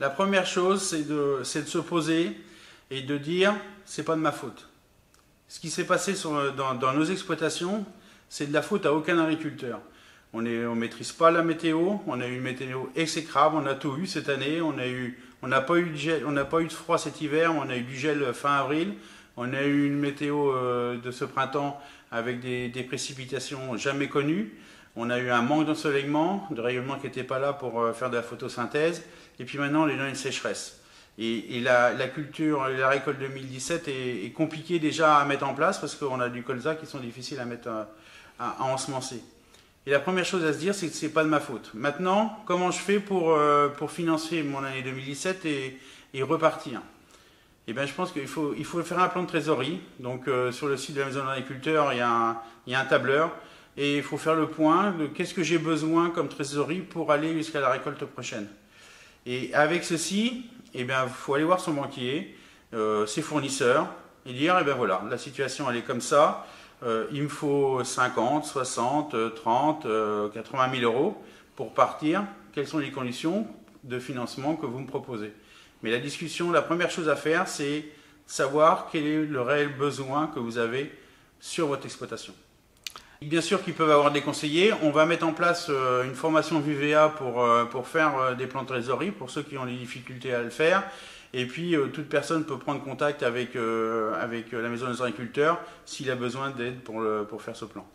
La première chose, c'est de se poser et de dire, c'est pas de ma faute. Ce qui s'est passé dans nos exploitations, c'est de la faute à aucun agriculteur. On ne maîtrise pas la météo, on a eu une météo exécrable, on a tout eu cette année, on n'a pas eu de gel, on n'a pas eu de froid cet hiver, on a eu du gel fin avril, on a eu une météo de ce printemps avec des précipitations jamais connues, on a eu un manque d'ensoleillement, de rayonnement qui n'était pas là pour faire de la photosynthèse, et puis maintenant on est dans une sécheresse. Et la culture, la récolte 2017 est compliquée déjà à mettre en place parce qu'on a du colza qui sont difficiles à mettre à ensemencer. Et la première chose à se dire, c'est que ce n'est pas de ma faute. Maintenant, comment je fais pour financer mon année 2017 et repartir? Eh bien, je pense qu'il faut faire un plan de trésorerie. Donc, sur le site de la Maison de l'Agriculteur, il y a un tableur. Et il faut faire le point de qu'est-ce que j'ai besoin comme trésorerie pour aller jusqu'à la récolte prochaine. Et avec ceci, eh bien, il faut aller voir son banquier, ses fournisseurs, et dire, eh bien voilà, la situation elle est comme ça. Il me faut 50, 60, 30, 80 000 euros pour partir. Quelles sont les conditions de financement que vous me proposez? Mais la première chose à faire, c'est savoir quel est le réel besoin que vous avez sur votre exploitation. Bien sûr qu'ils peuvent avoir des conseillers. On va mettre en place une formation VUVA pour faire des plans de trésorerie pour ceux qui ont des difficultés à le faire. Et puis, toute personne peut prendre contact avec la Maison des Agriculteurs s'il a besoin d'aide pour faire ce plan.